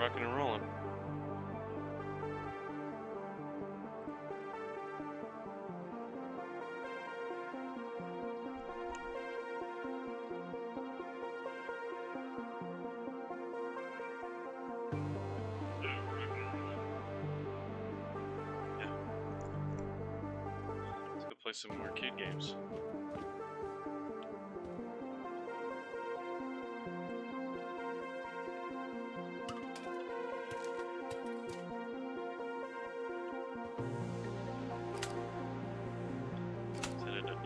rocking and rolling. Yeah. Let's go play some arcade games.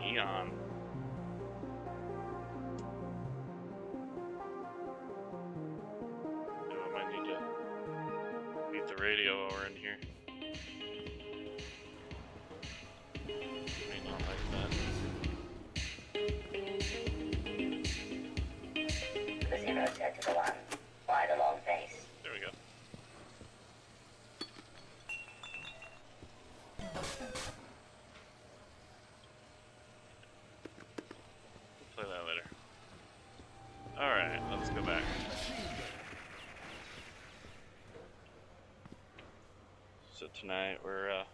Neon. Oh, I might need to mute the radio while we're in here. May not like that. The 0 set to the 1. Wide along base. There we go. Play that later. Alright, let's go back. So tonight we're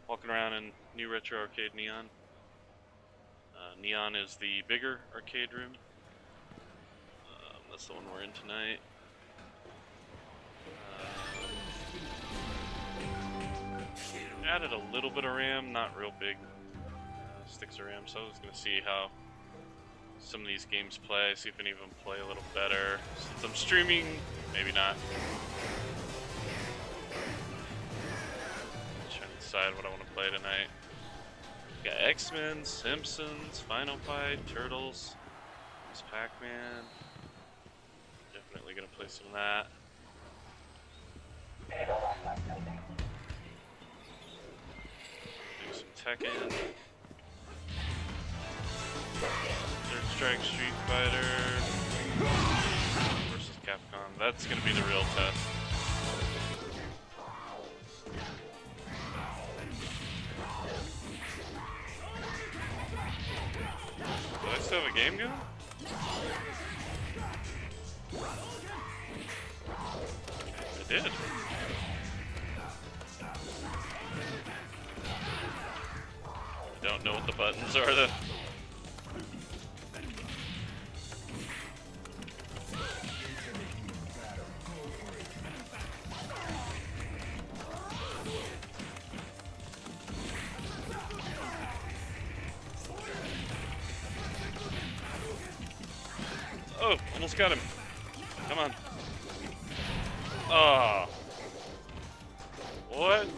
walking around in New Retro Arcade Neon. Neon is the bigger arcade room. That's the one we're in tonight. Added a little bit of RAM, not real big sticks of RAM, so I was going to see how some of these games play, see if any of them play a little better. Since I'm streaming, maybe not. Trying to decide what I want to play tonight. Got X-Men, Simpsons, Final Fight, Turtles, Miss Pac-Man. Definitely gonna play some of that. Do some Tekken. Third Strike Street Fighter versus Capcom. That's gonna be the real test. Do I still have a game going? I did. I don't know what the buttons are though. Oh, almost got him. Come on. Oh. What?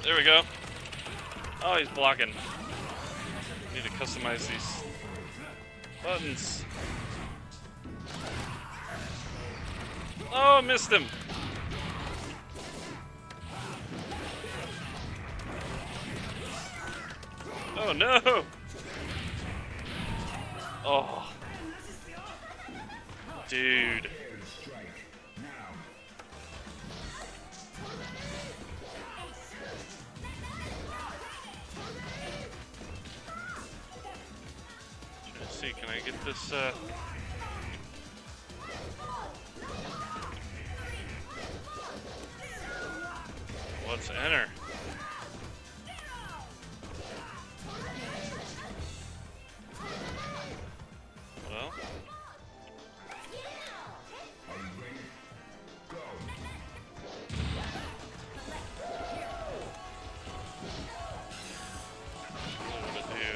There we go. Oh, he's blocking. Need to customize these buttons. Oh, missed him. Oh no! Oh. Dude. Let's see, can I get this, Let's enter. Well. I'm gonna do,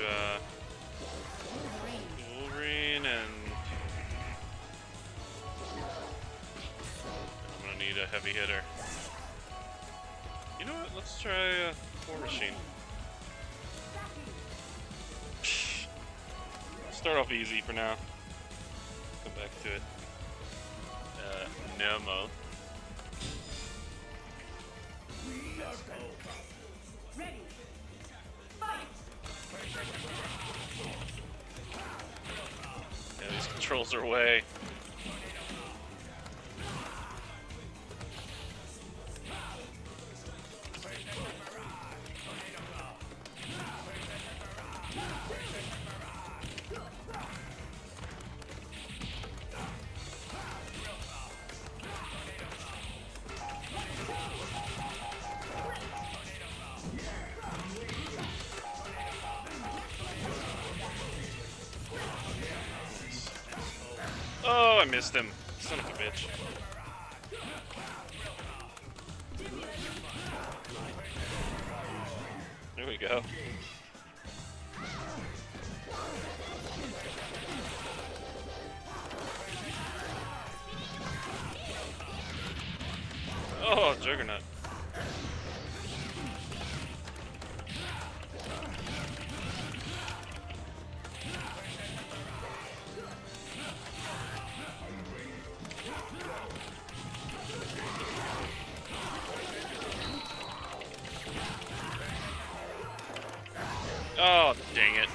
Wolverine and I'm gonna need a heavy hitter. You know what? Let's try War Machine. Start off easy for now. Come back to it. Nemo. Yeah, these controls are way. I missed him. Son of a bitch. There we go. Oh, Juggernaut. Oh, dang it.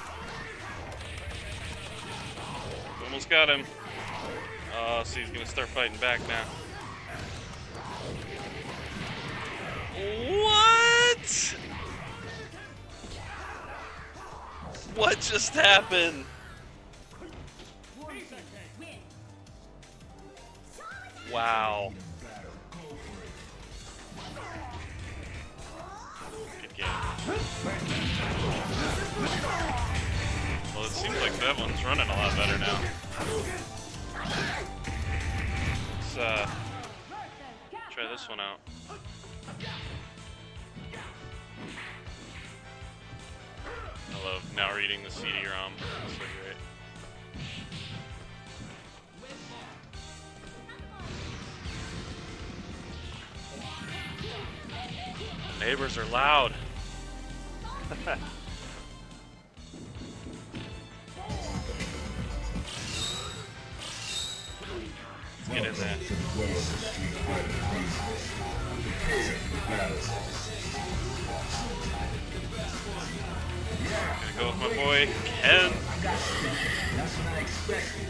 Almost got him. Oh, so he's gonna start fighting back now. What? What just happened? Wow. Good game. Well, it seems like that one's running a lot better now. Let's try this one out. I love now reading the CD-ROM. It's so great. Neighbors are loud. Let's get in there. Gonna go with my boy, Ken. That's what I expected.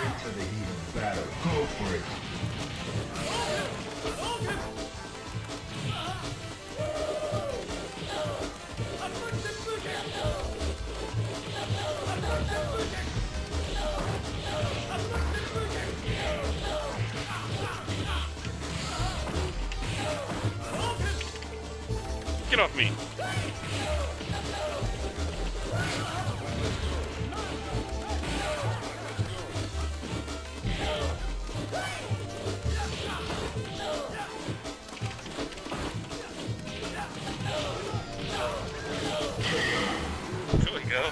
Into the heat of battle. Go for it. Get off me. There we go.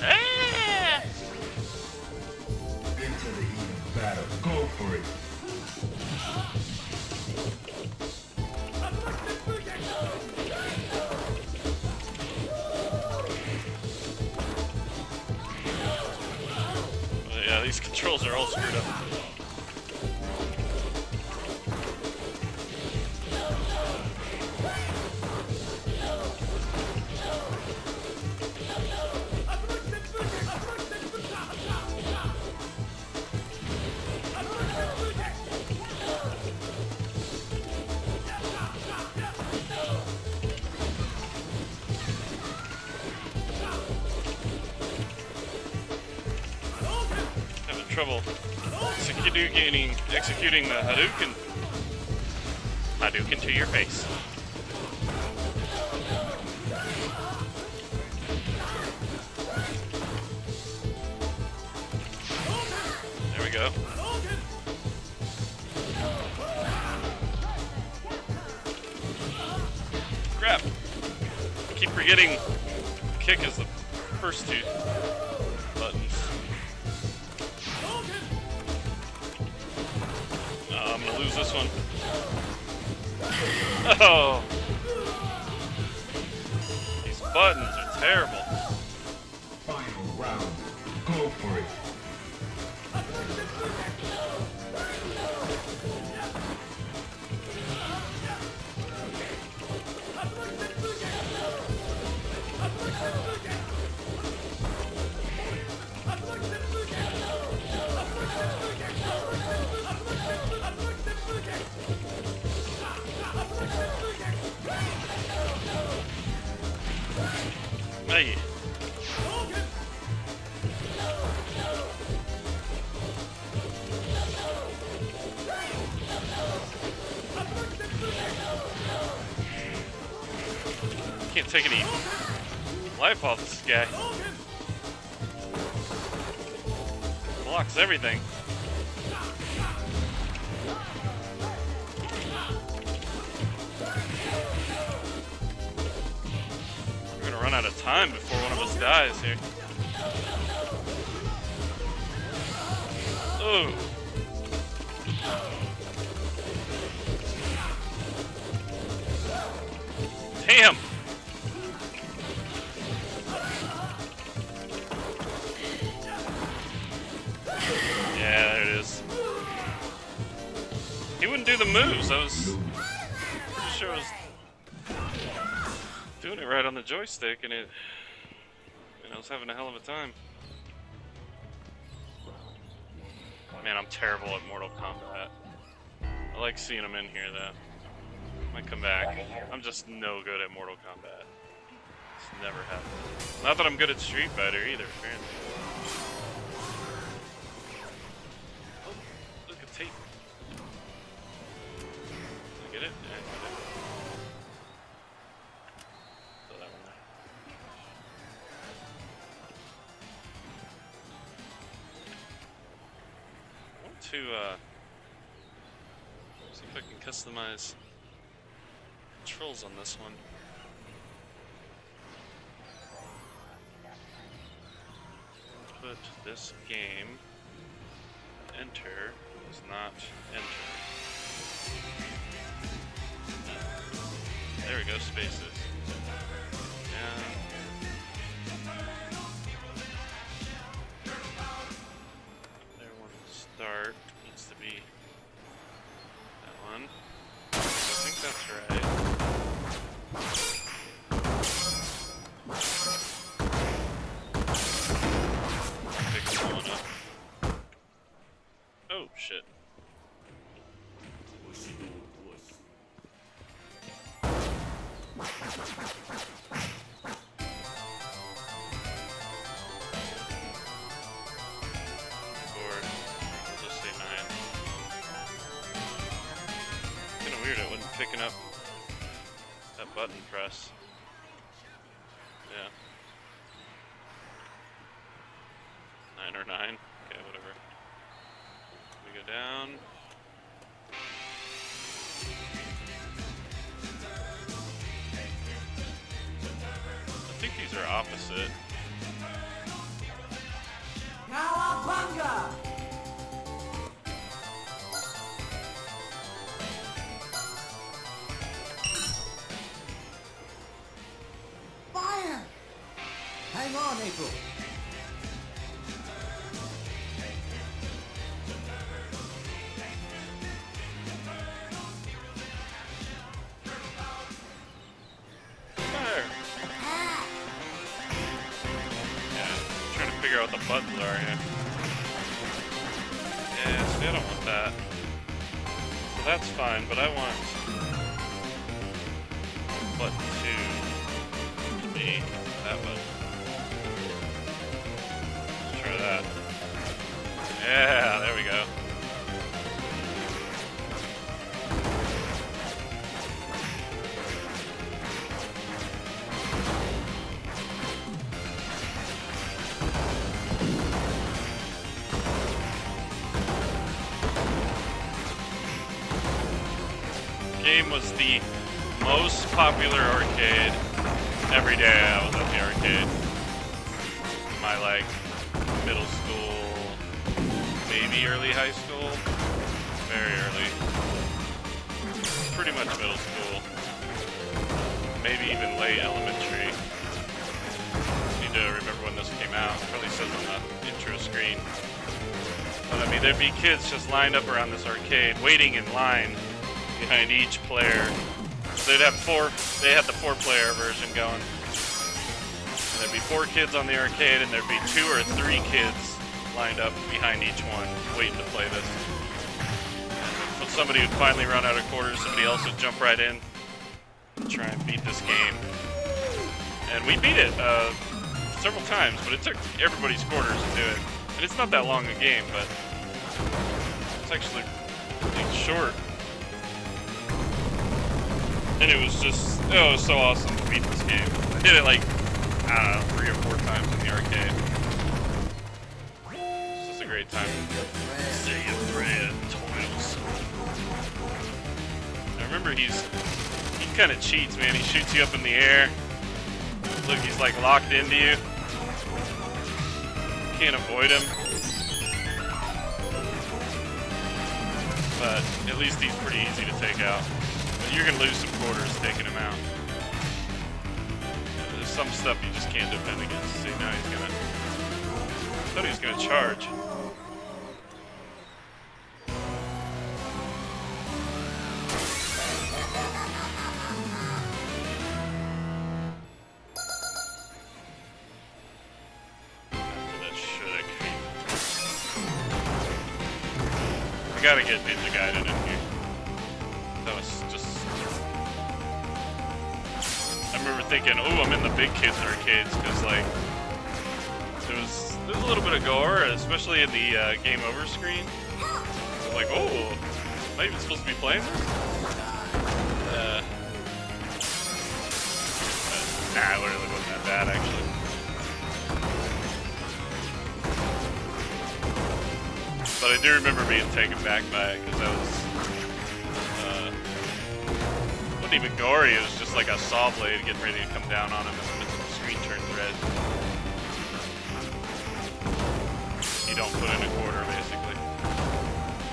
Ah! Into the heat of battle. Go for it. Yeah, these controls are all screwed up. Having trouble executing the Hadouken. Hadouken to your face. There we go. Crap. Keep forgetting kick is the first two buttons. I'm gonna lose this one. Oh! These buttons are terrible. Final round. Go for it. Hey. Can't take any life off this guy. Blocks everything. We're gonna run out of time before one of us dies here. Ooh. Damn! Yeah, there it is. He wouldn't do the moves. I was pretty sure I was doing it right on the joystick, and I was having a hell of a time. Man, I'm terrible at Mortal Kombat. I like seeing them in here, though. Might come back. I'm just no good at Mortal Kombat. It's never happened. Not that I'm good at Street Fighter either, apparently. Oh, look at tape. Did I get it? Yeah, I got it. Throw that one there. I want to see if I can customize controls on this one. Put this game enter does not enter. There we go, spaces. Yeah. There one start needs to be that one. I think that's right. Pick that one up. Oh shit. Board. I'll just say 9. Kinda weird it wasn't picking up that button press. Yeah. 9 or 9? Okay, whatever. We go down. I think these are opposite. Cowabunga! Fire! Hang on, April. Fire! Yeah, I'm trying to figure out what the buttons are here. Yeah, see, I don't want that. So that's fine, but I want button 2 to be that button. Let's try that. Yeah, there we go. Game was the most popular arcade every day I was at the arcade. My like middle school, maybe early high school, very early. Pretty much middle school, maybe even late elementary. Need to remember when this came out. It probably says on the intro screen. But I mean, there'd be kids just lined up around this arcade, waiting in line behind each player. So they'd have they had the 4-player version going. And there'd be 4 kids on the arcade, and there'd be 2 or 3 kids lined up behind each one, waiting to play this. And when somebody would finally run out of quarters, somebody else would jump right in and try and beat this game. And we beat it several times, but it took everybody's quarters to do it. And it's not that long a game, but it's actually short. And it was just, oh, it was so awesome to beat this game. I did it like I don't know, 3 or 4 times in the arcade. It's just a great time. Sega Fred Toils. I remember he kind of cheats, man. He shoots you up in the air. Look, he's like locked into you. Can't avoid him. But at least he's pretty easy to take out. But you're gonna lose some quarters taking him out. There's some stuff you just can't defend against. See, now he's gonna... I thought he was gonna charge. I gotta get Ninja Gaiden in here. That was just... I remember thinking, oh, I'm in the big kids arcades, because like, there was a little bit of gore, especially in the game over screen. So I'm like, oh, am I even supposed to be playing this? Nah, it really wasn't that bad, actually. But I do remember being taken back by it, because that was, wasn't even gory, it was just like a saw blade getting ready to come down on him and the screen turns red. You don't put in a quarter, basically.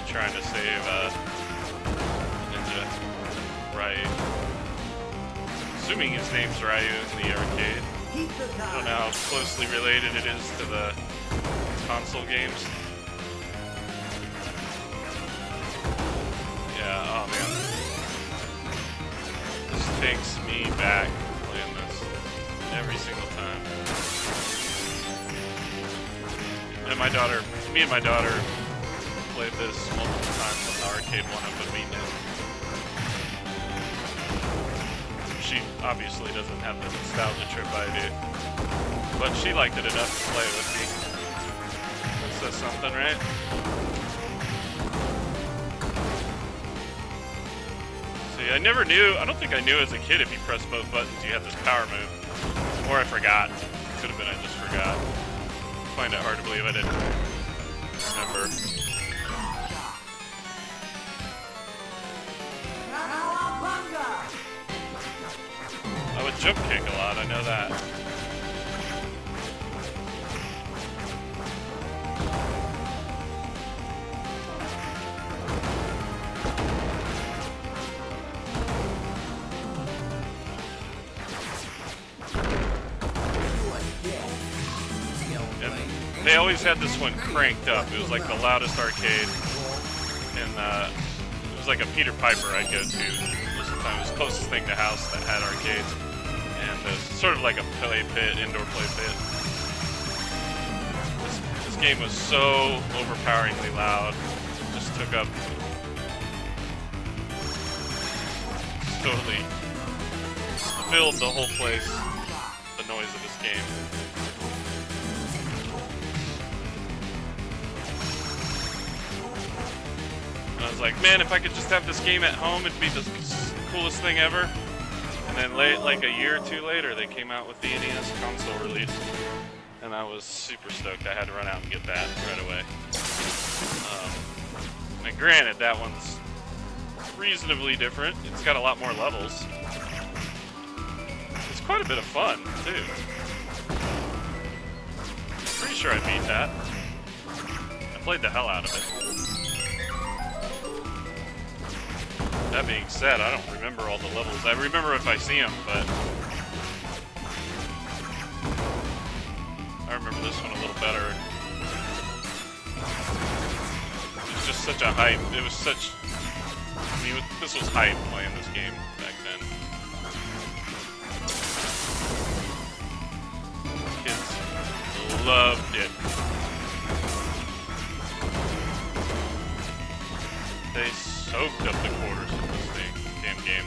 You're trying to save, Ninja Ryu. Assuming his name's Ryu in the arcade. I don't know how closely related it is to the console games. Yeah, oh man. This takes me back playing this every single time. And me and my daughter played this multiple times on the arcade one up in Meatnet. She obviously doesn't have the nostalgia trip I do, but she liked it enough to play with me. That says something, right? I never knew, I don't think I knew as a kid if you press both buttons you had this power move. Or I forgot. Could have been I just forgot. I find it hard to believe I didn't remember. I would jump kick a lot, I know that. They always had this one cranked up. It was like the loudest arcade, and it was like a Peter Piper I'd go to most of the time. It was the closest thing to house that had arcades, and sort of like a play pit, indoor play pit. This game was so overpoweringly loud. It just took up, just totally filled the whole place. The noise of this game. I was like, man, if I could just have this game at home, it'd be the coolest thing ever. And then like a year or two later, they came out with the NES console release. And I was super stoked. I had to run out and get that right away. And granted, that one's reasonably different. It's got a lot more levels. It's quite a bit of fun, too. Pretty sure I beat that. I played the hell out of it. That being said, I don't remember all the levels. I remember if I see them, but I remember this one a little better. It was just such a hype. It was such... I mean, this was hype playing this game back then. Kids loved it. They soaked up the quarters of this damn game.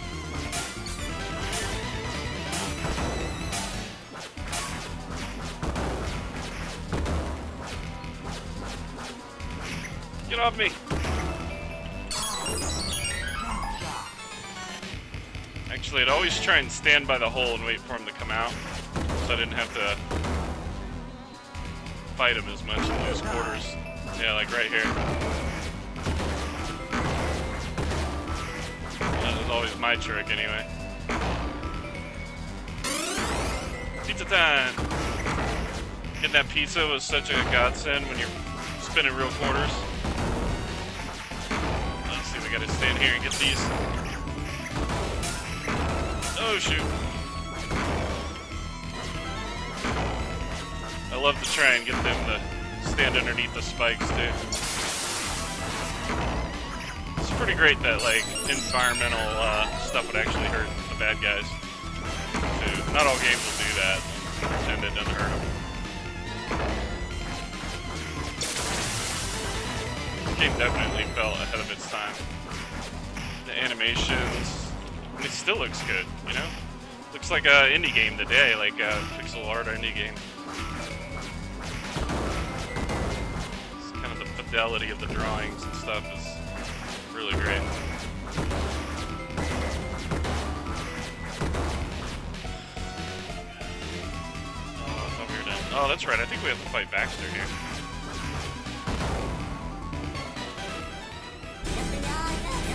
Get off me! Actually, I'd always try and stand by the hole and wait for him to come out. so I didn't have to fight him as much in those quarters. Yeah, like right here. That was always my trick anyway. Pizza time! Getting that pizza was such a godsend when you're spinning real quarters. Let's see, we gotta stand here and get these. Oh shoot. I love to try and get them to stand underneath the spikes too. It's pretty great that like environmental stuff would actually hurt the bad guys too. Not all games will do that. Pretend it doesn't hurt them. The game definitely fell ahead of its time. The animations, it still looks good, you know? Looks like an indie game today, like a pixel art indie game. It's kind of the fidelity of the drawings and stuff is really great. Oh, I thought we were done. Oh, that's right, I think we have to fight Baxter here.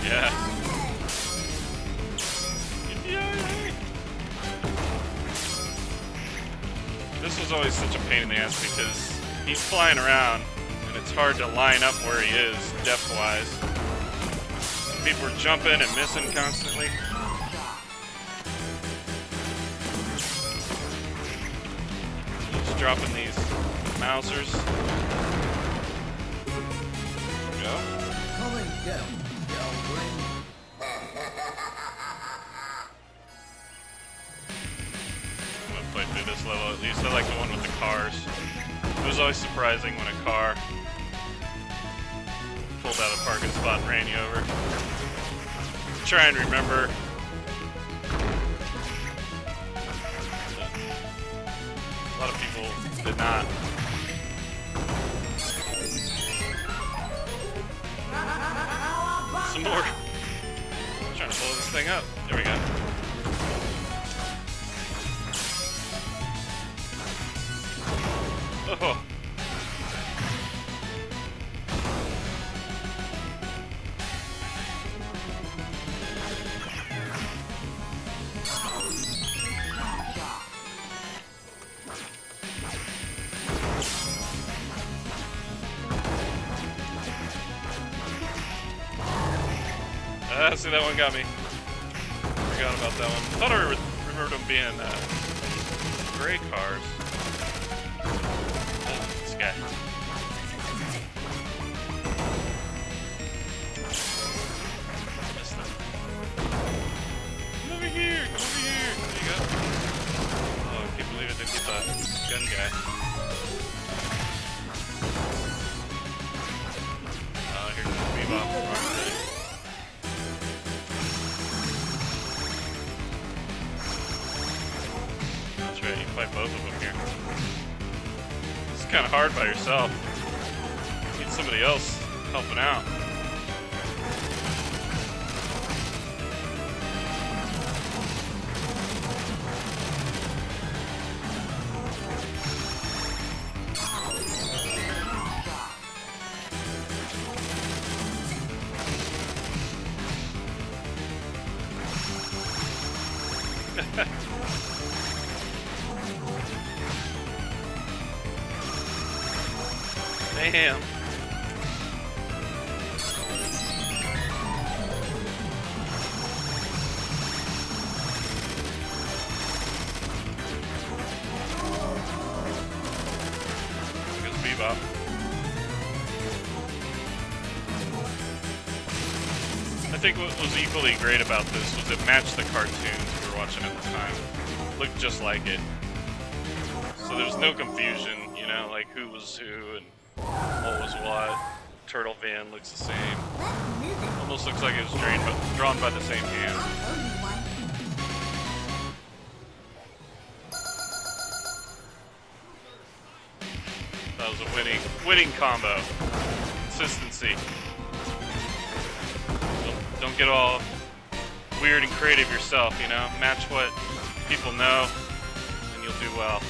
Yeah. This was always such a pain in the ass because he's flying around and it's hard to line up where he is depth-wise. People are jumping and missing constantly. Just dropping these Mousers. There we go. Coming down, Delbring. I'm gonna play through this level at least. I like the one with the cars. It was always surprising when a car pulled out a parking spot and ran you over. Try and remember. A lot of people did not. Some more. I'm trying to blow this thing up. There we go. Oh. See, that one got me. Forgot about that one. Thought I remembered them being gray cars. This guy. Missed him. Come over here! Come over here! There you go. Oh, I can't believe it didn't get the gun guy. Oh, here comes Bebop. You fight both of them here. It's kind of hard by yourself. You need somebody else helping out. Damn. Goes Bebop. I think what was equally great about this was it matched the cartoons we were watching at the time. Looked just like it. So there was no confusion, you know, like who was who and what was what. Turtle Van looks the same. Almost looks like it was drawn by the same hand. That was a winning combo. Consistency. Don't get all weird and creative yourself, you know? Match what people know and and you'll do well.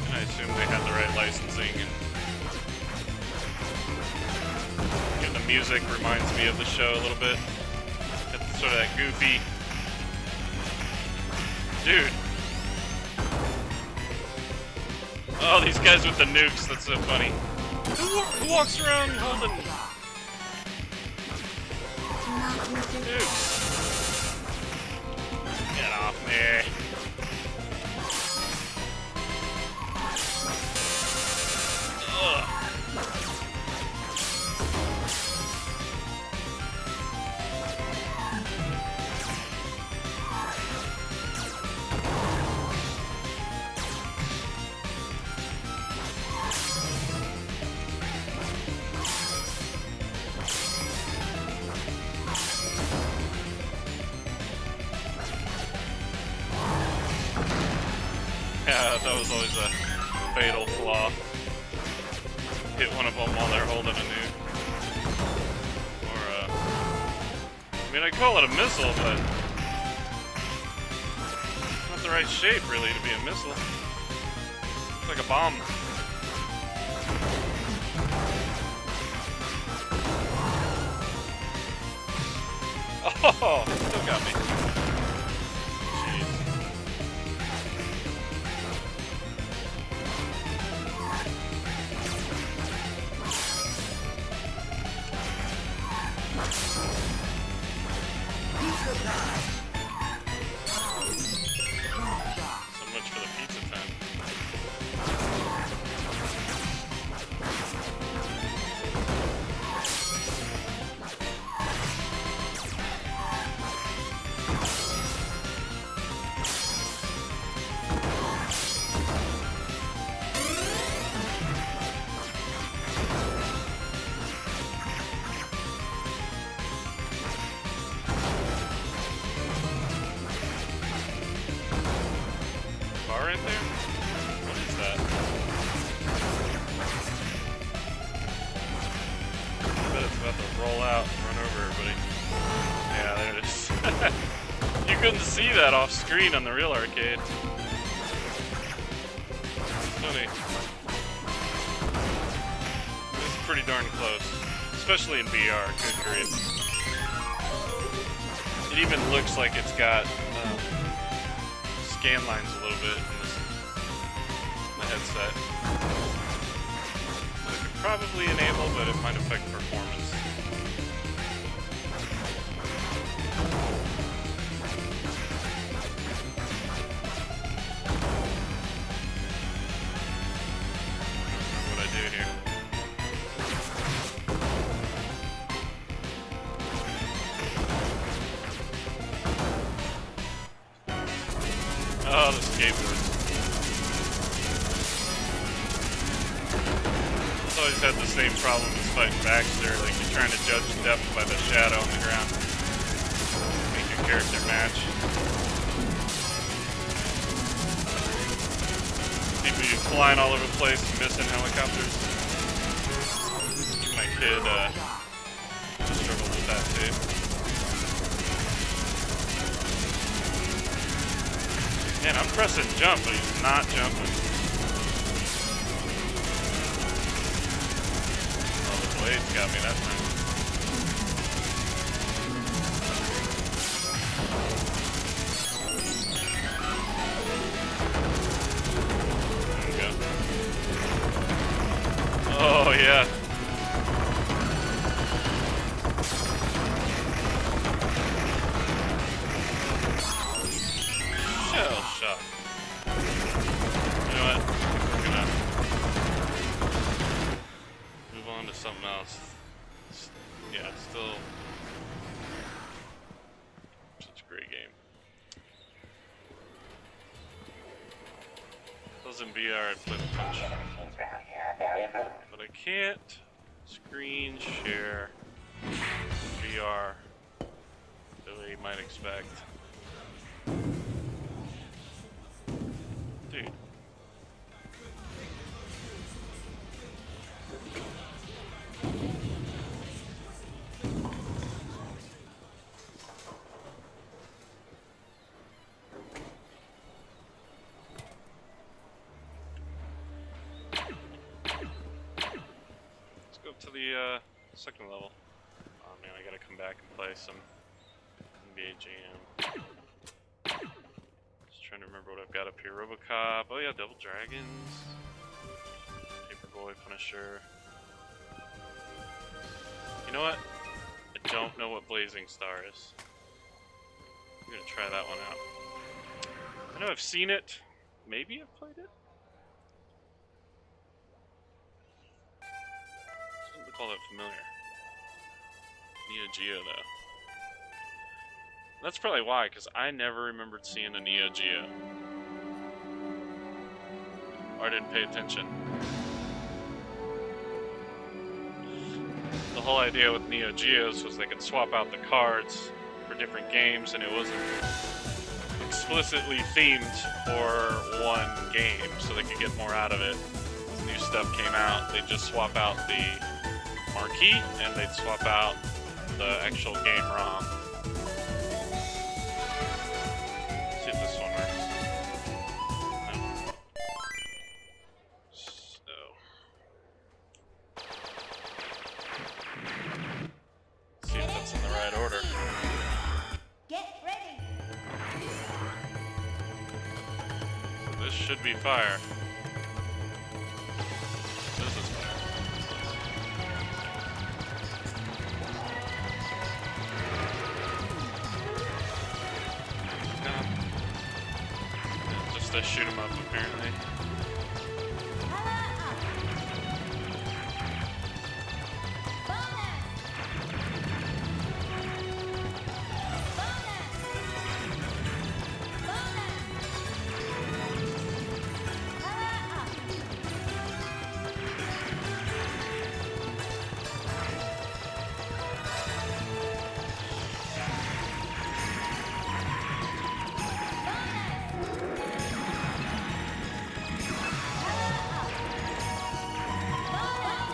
And I assume they had the right licensing, and the music reminds me of the show a little bit. It's sort of that goofy. Dude. Oh, these guys with the nukes, that's so funny. Who walks around holding nukes? Get off me. Ugh. Yeah, that was always a fatal flaw. Hit one of them while they're holding a nuke. Or, I mean, I call it a missile, but it's not the right shape, really, to be a missile. It's like a bomb. Oh, still got me. Jeez. So much for the pizza time. Bar right there? What is that? I bet it's about to roll out and run over everybody. Yeah, there it is. You couldn't see that off screen on the real arcade. It's funny. It's pretty darn close. Especially in VR, good grief. It even looks like it's got scan lines a little bit in the headset. That I could probably enable, but it might affect performance. What I do here. Oh, the skateboard. I've always had the same problem as fighting Baxter. Like, you're trying to judge depth by the shadow on the ground. Make your character match. People you flying all over the place, missing helicopters. My kid struggled with that too. Man, I'm pressing jump, but he's not jumping. Oh, the blades got me that time. There we go. Oh, yeah. Shell shock. You know what? We're gonna move on to something else. Yeah, it's still such a great game. If I was in VR, I'd play the punch. But I can't screen share VR the way you might expect. Dude. up to the second level. Oh man, I gotta come back and play some NBA Jam. Just trying to remember what I've got up here. Robocop. Oh yeah, Devil Dragons. Paperboy, Punisher. You know what? I don't know what Blazing Star is. I'm gonna try that one out. I know I've seen it. Maybe I've played it? Doesn't look all that familiar. Neo Geo though. That's probably why, because I never remembered seeing a Neo Geo. Or I didn't pay attention. The whole idea with Neo Geos was they could swap out the cards for different games, and it wasn't explicitly themed for one game, so they could get more out of it. As new stuff came out, they'd just swap out the marquee, and they'd swap out the actual game ROM. Let's see if this one works. No. So. Let's see if that's in the right order. Get ready. So this should be fire. This is fire. Just to shoot him up, apparently.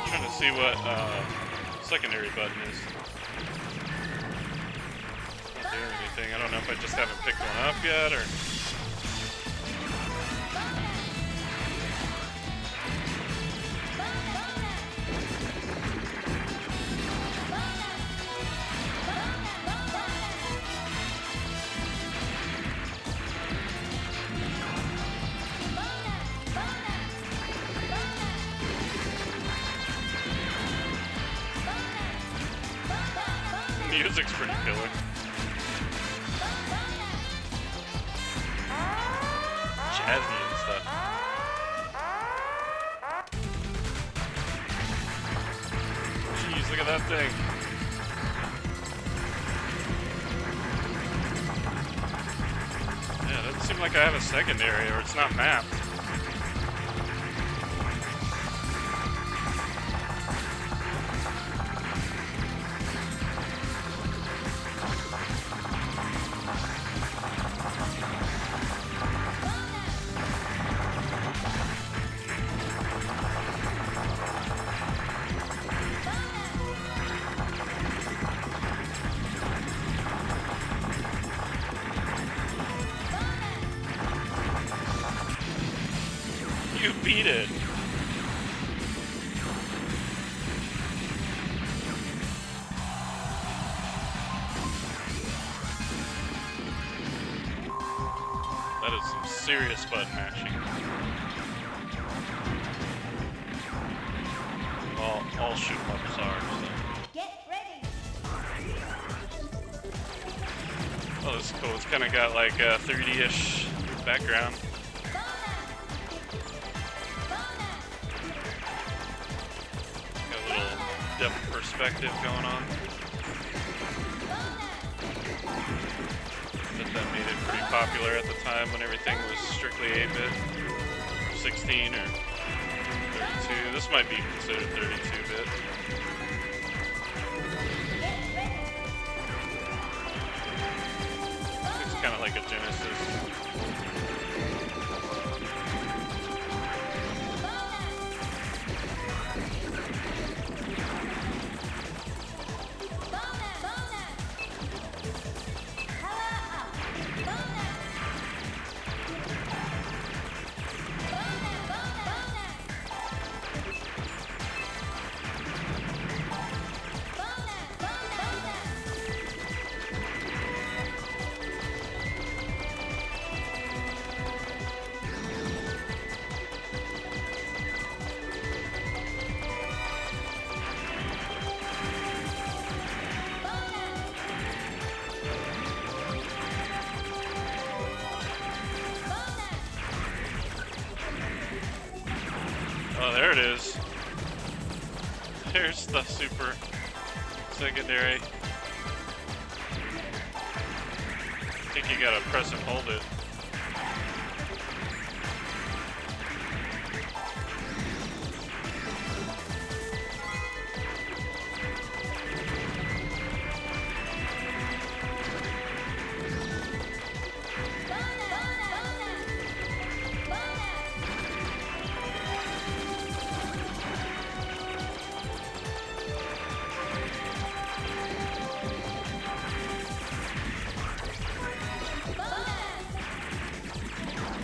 Trying to see what secondary button is. Not doing anything. I don't know if I just haven't picked one up yet or. Music's pretty killer. Jazzy and stuff. Jeez, look at that thing. Yeah, it doesn't seem like I have a secondary or it's not mapped. You beat it. That is some serious button mashing. All shoot 'em ups are. So. Get ready. Oh, this is cool. It's kind of got like a 3D-ish background. Got a little depth perspective going on. But that made it pretty popular at the time when everything was strictly 8-bit, 16 or 32. This might be considered 32-bit. It's kind of like a Genesis. There's the super secondary. I think you gotta press and hold it.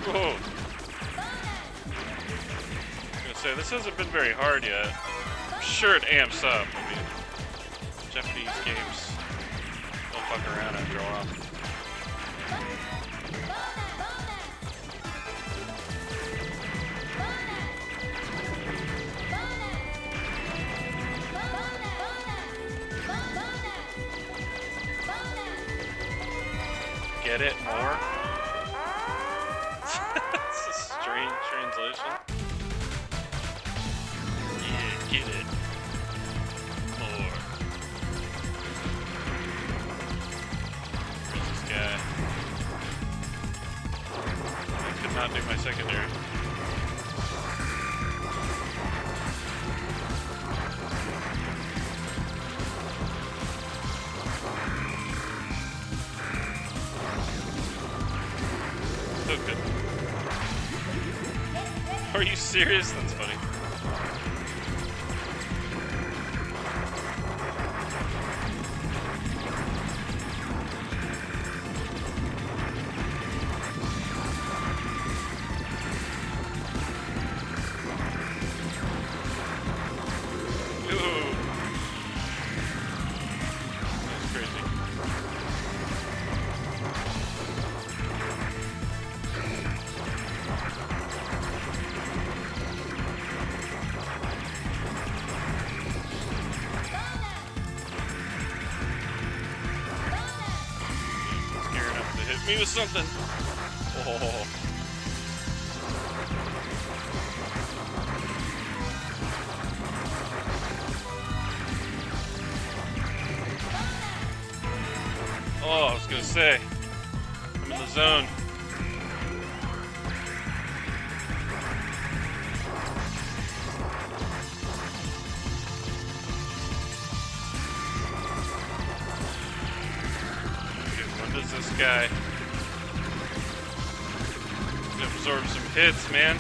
Whoa. I was gonna say, this hasn't been very hard yet. I'm sure it amps up. I mean, Japanese games don't fuck around after a while. Get it more? It's a strange translation. Yeah, get it more. Where's this guy? I could not do my secondary. So good. Are you serious? That's funny. Ooh. That's crazy. Scared enough to hit me with something. Oh. Oh, I was gonna say, I'm in the zone. Dude, when does this guy absorb some hits, man?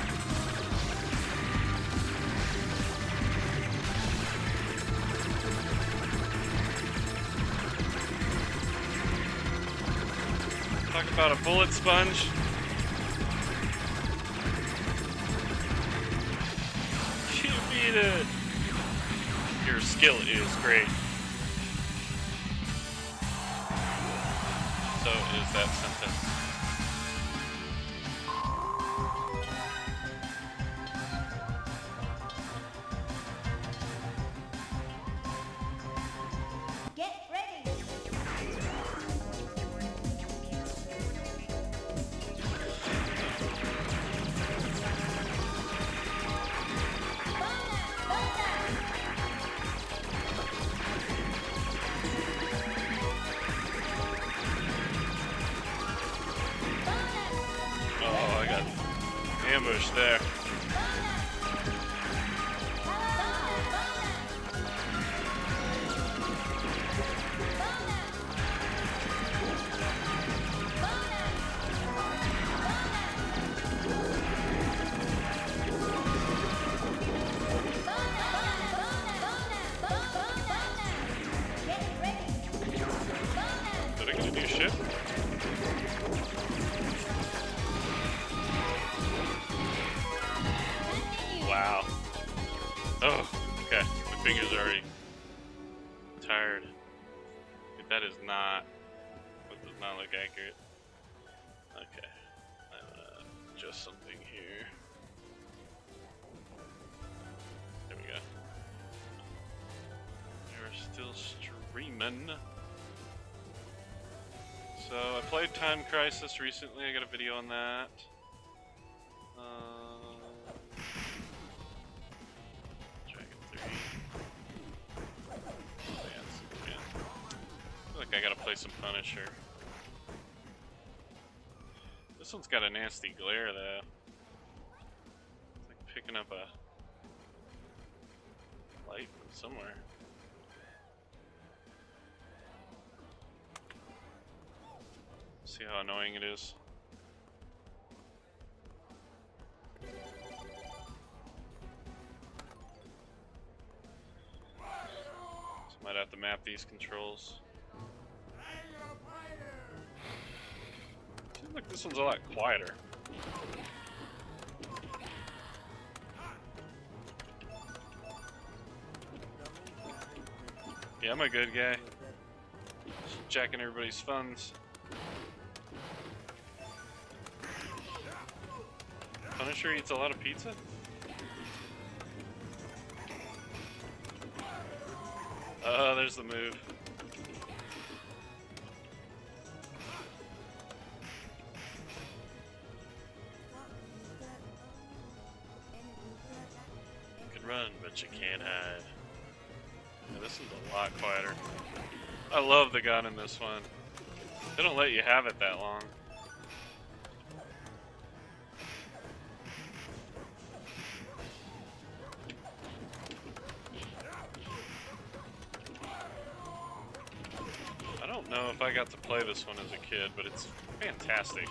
Talk about a bullet sponge. You beat it. Your skill is great. So is that sentence. Get ready. Oh, I got ambushed there. Did I get to do shit? Wow. Oh, okay. My fingers are already tired. Dude, that is not. That does not look accurate. Okay. I'm gonna adjust something here. There we go. We're still streaming. So I played Time Crisis recently. I got a video on that. Dragon 3. some Punisher. This one's got a nasty glare though. It's like picking up a light from somewhere. See how annoying it is. So might have to map these controls. Seems like this one's a lot quieter. Yeah, I'm a good guy. Just jacking everybody's funds. Punisher eats a lot of pizza? Oh, there's the move. You can run, but you can't hide. Yeah, this one's a lot quieter. I love the gun in this one. They don't let you have it that long. I don't know if I got to play this one as a kid, but it's fantastic.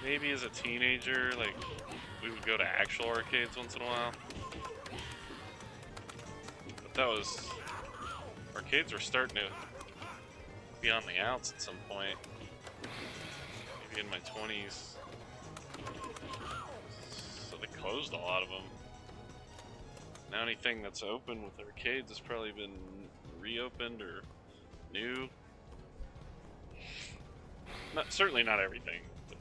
Maybe as a teenager, like, we would go to actual arcades once in a while. But that was... arcades were starting to be on the outs at some point. Maybe in my 20s. So they closed a lot of them. Now anything that's open with arcades has probably been reopened or new. Certainly not everything, but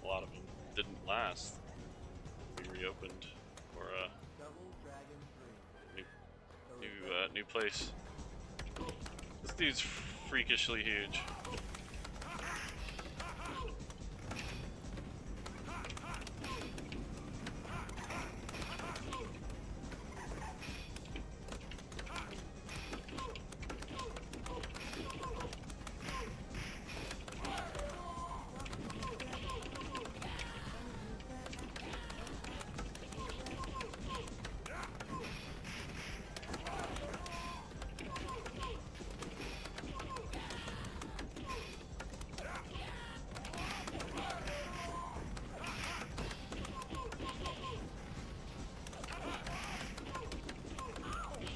a lot of them didn't last. Be reopened or new place. This dude's freakishly huge.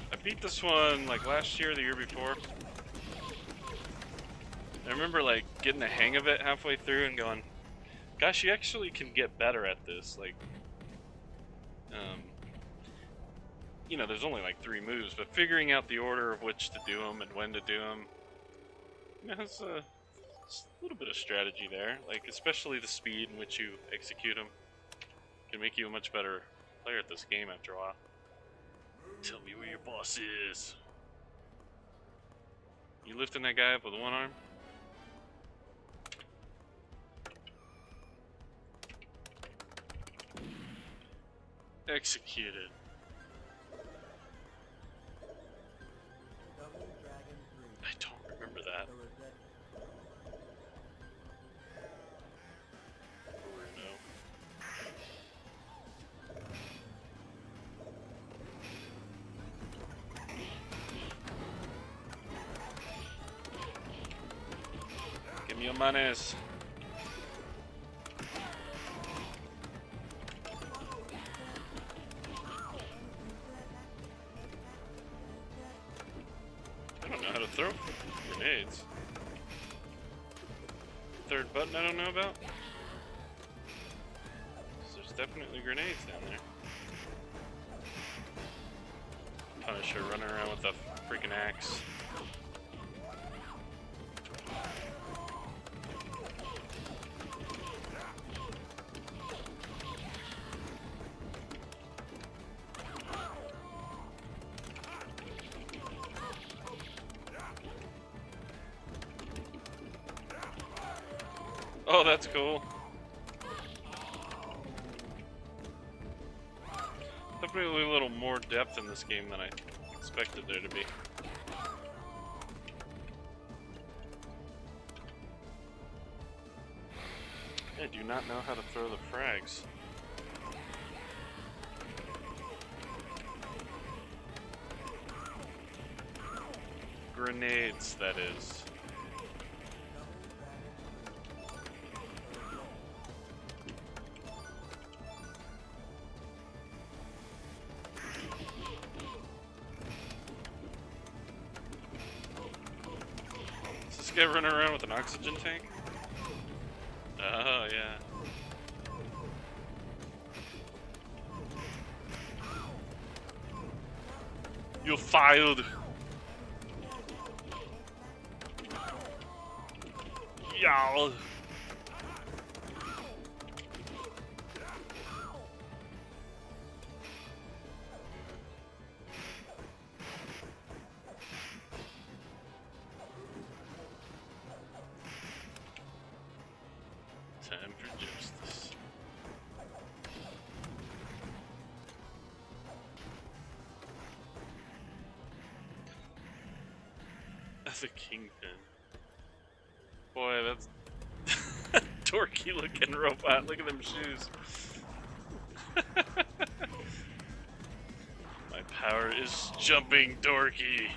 I beat this one like last year or the year before. I remember like getting the hang of it halfway through and going, gosh, you actually can get better at this. Like, you know, there's only like 3 moves, but figuring out the order of which to do them and when to do them, you know, it's a little bit of strategy there. Like, especially the speed in which you execute them can make you a much better player at this game after a while. Tell me where your boss is. You lifting that guy up with one arm? Executed. I don't remember that. Give me your monies. I don't know how to throw grenades. Third button I don't know about? There's definitely grenades down there. Punisher running around with a freaking axe. Oh, that's cool. Definitely a little more depth in this game than I expected there to be. I do not know how to throw the frags. Grenades, that is. Is this guy running around with an oxygen tank? Oh, yeah. You're fired. Y'all. Time for justice. That's a kingpin. Boy, that's dorky looking robot. Look at them shoes. My power is jumping dorky.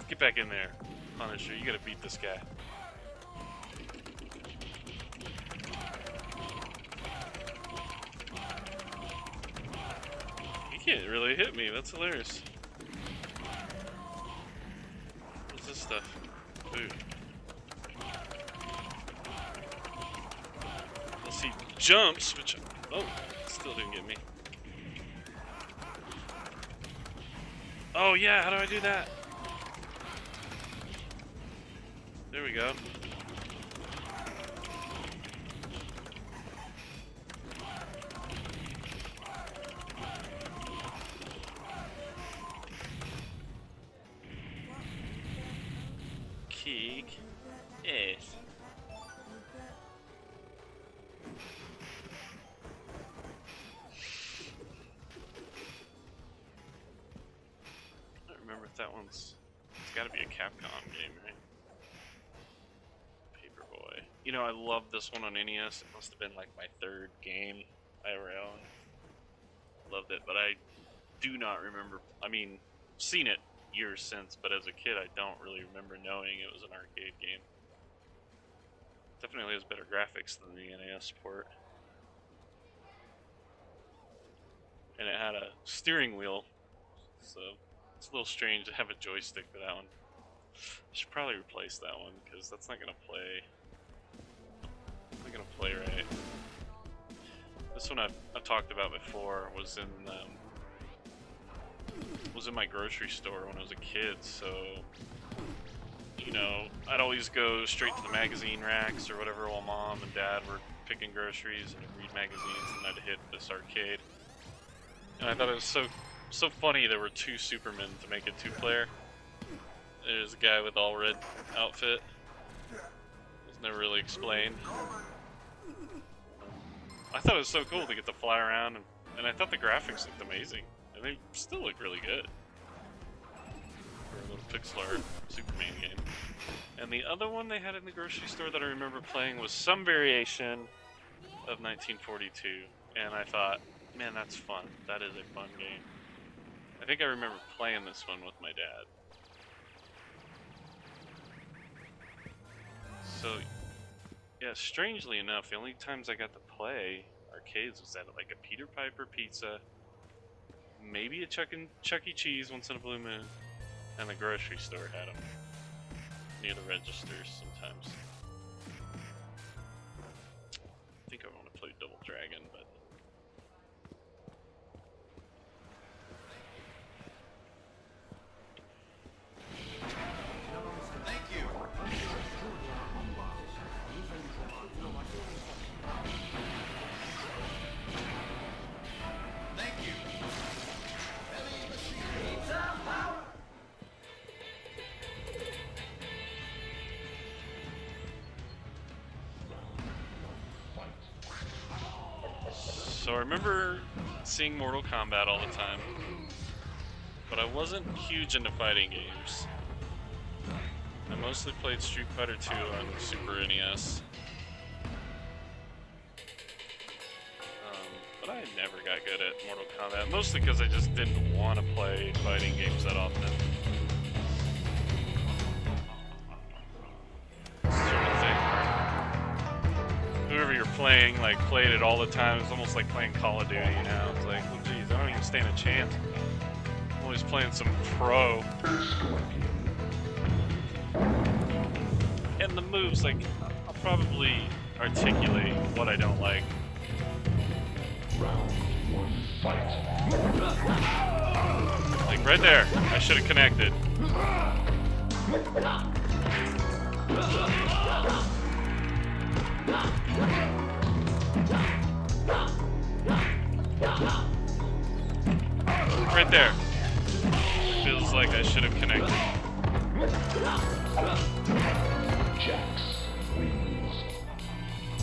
Get back in there, Punisher. You gotta beat this guy. He can't really hit me. That's hilarious. What's this stuff? Food. Let's see. Jumps, which. Oh, still didn't get me. Oh, yeah. How do I do that? There we go. Kick. Yes. I don't remember if that one's. It's gotta be a Capcom game, right? Paperboy. You know, I love this one on NES. It must have been like my third game I ever owned. Loved it, but I do not remember. I mean, seen it years since, but as a kid, I don't really remember knowing it was an arcade game. Definitely has better graphics than the NES port. And it had a steering wheel, so it's a little strange to have a joystick for that one. I should probably replace that one, because that's not gonna play. Not gonna play right. This one I've talked about before was in my grocery store when I was a kid, so you know, I'd always go straight to the magazine racks or whatever while mom and dad were picking groceries and I'd read magazines, and I'd hit this arcade. And I thought it was so funny there were two Supermen to make it two-player. There's a guy with all red outfit. It's never really explained. I thought it was so cool to get to fly around, and I thought the graphics looked amazing. And they still look really good for a little pixel art Superman game. And the other one they had in the grocery store that I remember playing was some variation of 1942. And I thought, man, that's fun. That is a fun game. I think I remember playing this one with my dad. So, yeah, strangely enough, the only times I got to play arcades was at like a Peter Piper Pizza, maybe a Chuck E. Cheese once in a blue moon, and the grocery store had them near the registers sometimes. I think I want to play Double Dragon, but so I remember seeing Mortal Kombat all the time, but I wasn't huge into fighting games. I mostly played Street Fighter 2 on Super NES. But I never got good at Mortal Kombat, mostly because I just didn't want to play fighting games that often. Sort of thing where whoever you're playing, like, played it all the time. It's almost like playing Call of Duty now. It's like, well, geez, I don't even stand a chance. I'm always playing some pro. And the moves, like, I'll probably articulate what I don't like. Round 1, fight. Like right there, I should have connected. Right there. Feels like I should have connected. Jax wins.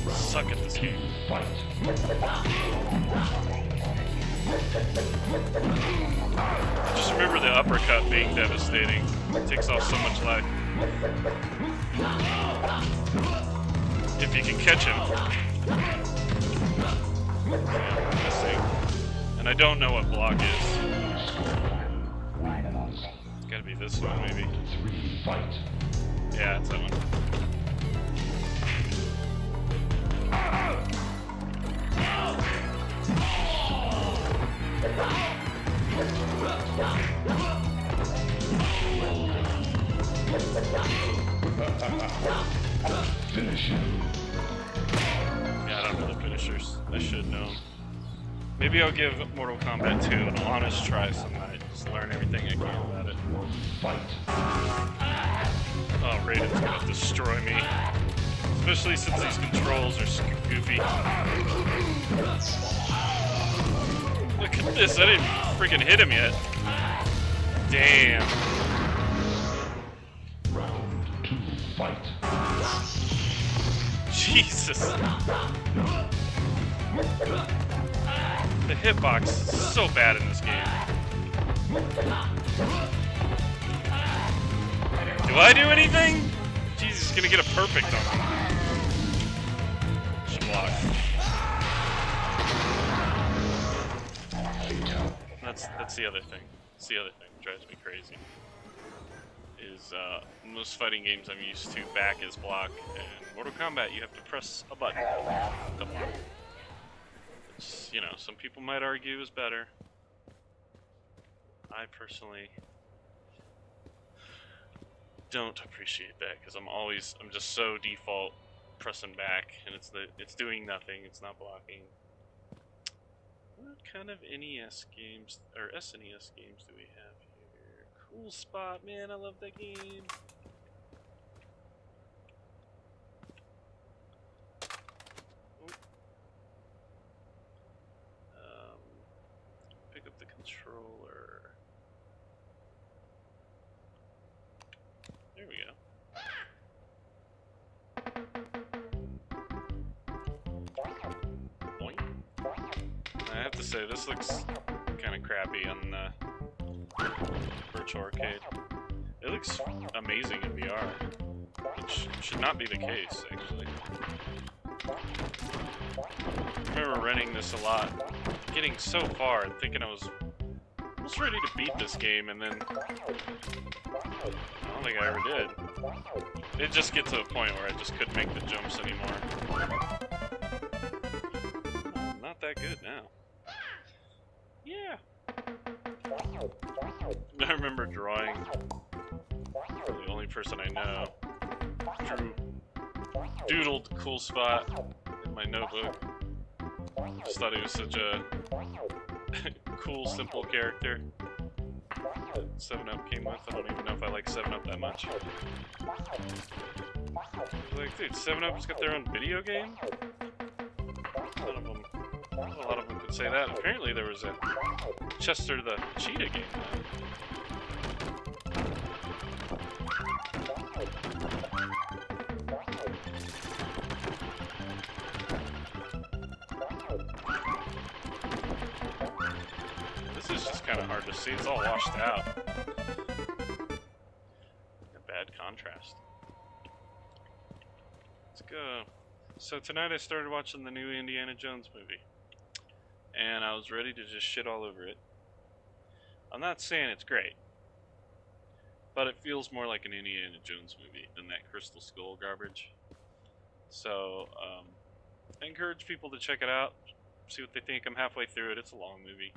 Suck at this game. Fight. Just remember the uppercut being devastating. It takes off so much life. If you can catch him. Yeah, missing. And I don't know what block is. It's gotta be this one, maybe. 3, fight. Yeah, it's that one. Finish him. Yeah, I don't know the finishers. I should know them. Maybe I'll give Mortal Kombat 2 an honest try some night. Just learn everything I can about it. Fight. Oh, Raiden's gonna destroy me. Especially since these controls are goofy. Look at this, I didn't freaking hit him yet. Damn. Round 2, fight. Jesus. The hitbox is so bad in this game. Do I do anything? Jesus, he's gonna get a perfect on me. Should block. That's the other thing. That's the other thing that drives me crazy. Is most fighting games I'm used to back is block, and Mortal Kombat you have to press a button to block. It's, you know, some people might argue is better. I personally don't appreciate that because I'm just so default pressing back, and it's doing nothing. It's not blocking. What kind of NES games or SNES games do we have here? Cool Spot, man, I love that game. Pick up the controller. There we go. Boing. I have to say, this looks kind of crappy on the Virtual Arcade. It looks amazing in VR, which should not be the case, actually. I remember renting this a lot, getting so far and thinking I was almost ready to beat this game, and then I don't think I ever did. It just gets to a point where I just couldn't make the jumps anymore. Not that good now. Yeah. I remember drawing. The only person I know doodled Cool Spot in my notebook. Just thought he was such a cool, simple character that 7-Up came with. I don't even know if I like 7-Up that much. Like, dude, 7-Up's got their own video game? A lot of them could say that. Apparently there was a Chester the Cheetah game. it's just kind of hard to see. It's all washed out. A bad contrast. Let's go. So tonight I started watching the new Indiana Jones movie. And I was ready to just shit all over it. I'm not saying it's great. But it feels more like an Indiana Jones movie than that Crystal Skull garbage. So, I encourage people to check it out, see what they think. I'm halfway through it. It's a long movie,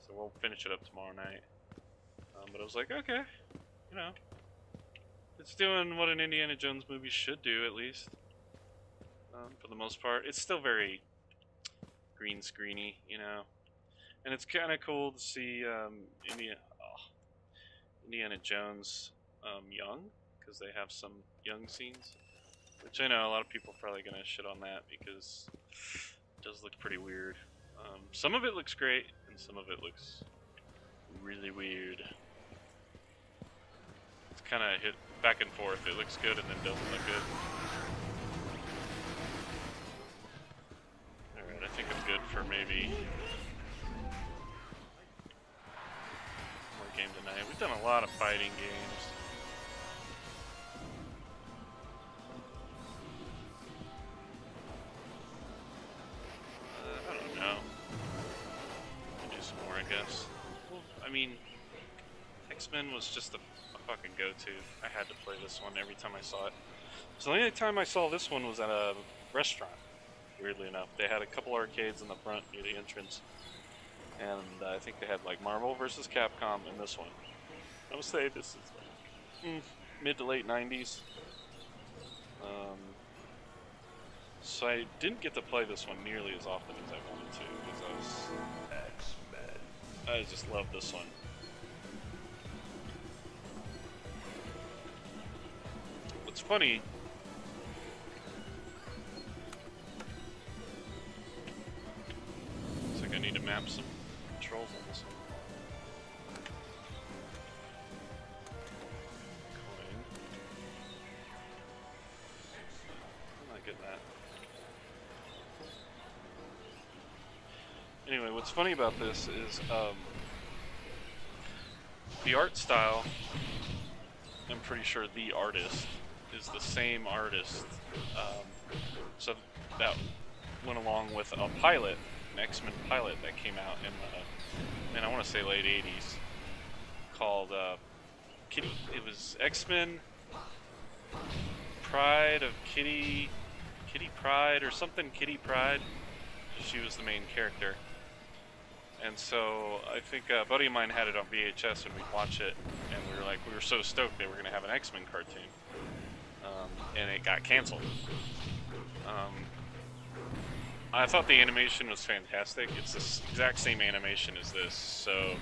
so we'll finish it up tomorrow night. But I was like, okay, you know, it's doing what an Indiana Jones movie should do, at least, for the most part. It's still very green screeny, you know, and it's kind of cool to see Indiana Jones young, because they have some young scenes. Which I know a lot of people are probably going to shit on that because it does look pretty weird. Some of it looks great, and some of it looks really weird. It's kind of hit back and forth. It looks good and then doesn't look good. Alright, I think I'm good for maybe more game tonight. We've done a lot of fighting games. Guess. Well, I mean, X-Men was just a fucking go-to. I had to play this one every time I saw it. So the only time I saw this one was at a restaurant, weirdly enough. They had a couple arcades in the front near the entrance. And I think they had like Marvel vs. Capcom and this one. I would say this is like, mid to late 90s. So I didn't get to play this one nearly as often as I wanted to because I just love this one. What's funny, looks like I need to map some controls on this one. Coin. I'm not getting that. Anyway, what's funny about this is the art style, I'm pretty sure the artist is the same artist. So that went along with a pilot, an X-Men pilot that came out in the, and I want to say late 80s, called Kitty. It was X-Men Pride of Kitty Pryde or something, Kitty Pryde. She was the main character. And so I think a buddy of mine had it on VHS and we'd watch it, and we were so stoked they were going to have an X-Men cartoon, and it got canceled. I thought the animation was fantastic. It's the exact same animation as this, so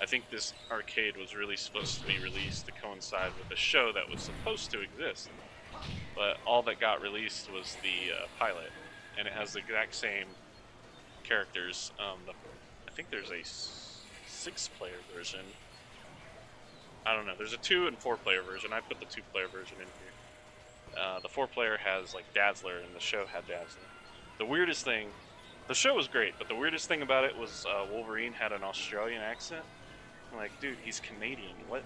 I think this arcade was really supposed to be released to coincide with a show that was supposed to exist, but all that got released was the pilot, and it has the exact same characters. I think there's a 6-player version. I don't know. There's a 2- and 4-player version. I put the 2-player version in here. The 4-player has like Dazzler, and the show had Dazzler. The weirdest thing, the show was great, but the weirdest thing about it was Wolverine had an Australian accent. I'm like, dude, he's Canadian. What?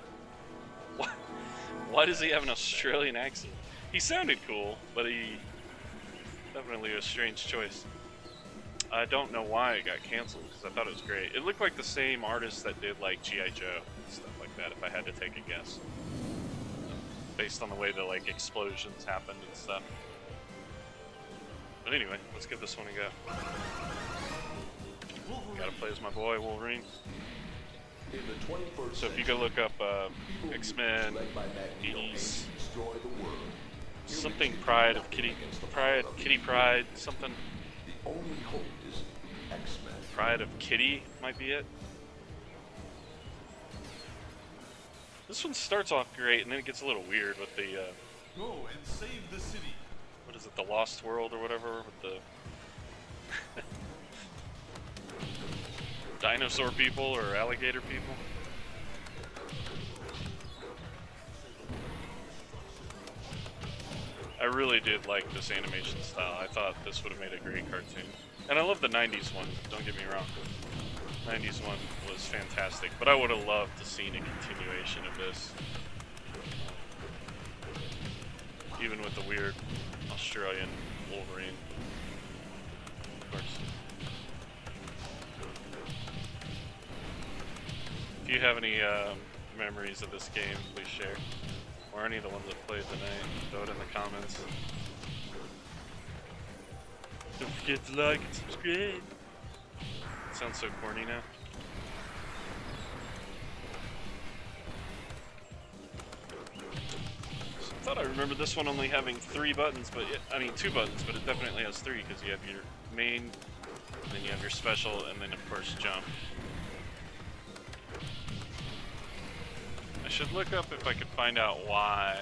Why does he have an Australian accent? He sounded cool, but he definitely a strange choice. I don't know why it got canceled, because I thought it was great. It looked like the same artist that did like G.I. Joe and stuff like that, if I had to take a guess. Based on the way the like explosions happened and stuff. But anyway, let's give this one a go. Gotta play as my boy, Wolverine. So if you go look up X-Men 80s, something Pride of Kitty Pryde, something. Only hope is X-Men. Pride of Kitty might be it. This one starts off great, and then it gets a little weird with the Go and save the city. what is it, the Lost World or whatever, with the dinosaur people or alligator people. I really did like this animation style. I thought this would have made a great cartoon. And I love the 90s one, don't get me wrong. 90s one was fantastic, but I would have loved to seen a continuation of this. Even with the weird Australian Wolverine. Of course. If you have any memories of this game, please share. Or any of the ones that played tonight, throw it in the comments. Don't forget to like and subscribe. It sounds so corny now. I thought I remembered this one only having 3 buttons, but I mean 2 buttons, but it definitely has 3 because you have your main, and then you have your special, and then of course jump. I should look up if I could find out why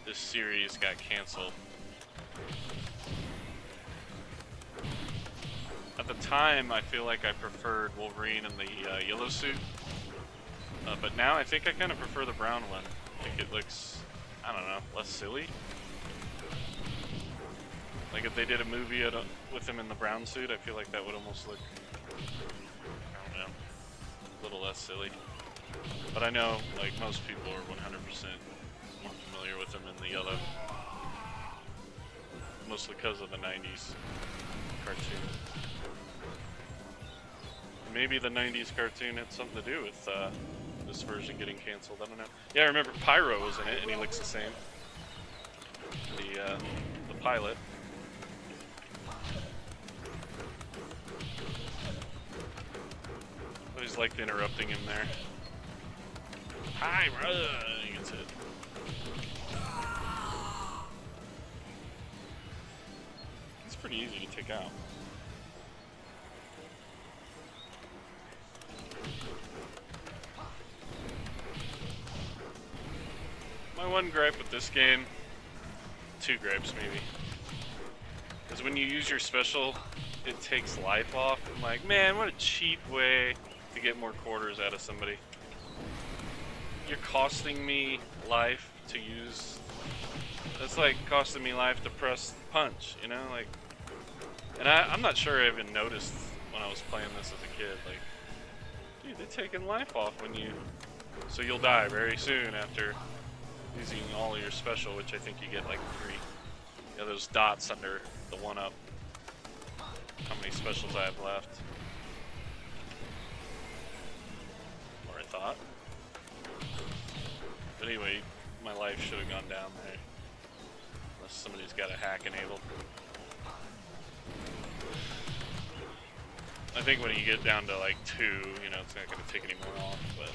this series got canceled. At the time, I feel like I preferred Wolverine in the yellow suit, but now I think I kind of prefer the brown one. I think it looks, I don't know, less silly. Like if they did a movie with him in the brown suit, I feel like that would almost look, I don't know, a little less silly. But I know, like, most people are 100% more familiar with him in the yellow. Mostly because of the 90s cartoon. Maybe the 90s cartoon had something to do with this version getting canceled, I don't know. Yeah, I remember Pyro was in it, and he looks the same. The pilot. Always liked interrupting him there. Hi, brother! He gets hit. It's pretty easy to take out. My one gripe with this game, 2 gripes maybe, is when you use your special, it takes life off. I'm like, man, what a cheap way to get more quarters out of somebody. You're costing me life to use. That's like costing me life to press punch, you know? Like, and I'm not sure I even noticed when I was playing this as a kid. Like, dude, they're taking life off when you. So you'll die very soon after using all of your special, which I think you get like 3. Yeah, those dots under the 1-up. How many specials I have left? Or I thought. But anyway, my life should have gone down there. Unless somebody's got a hack enabled. I think when you get down to like 2, you know, it's not going to take any more off, but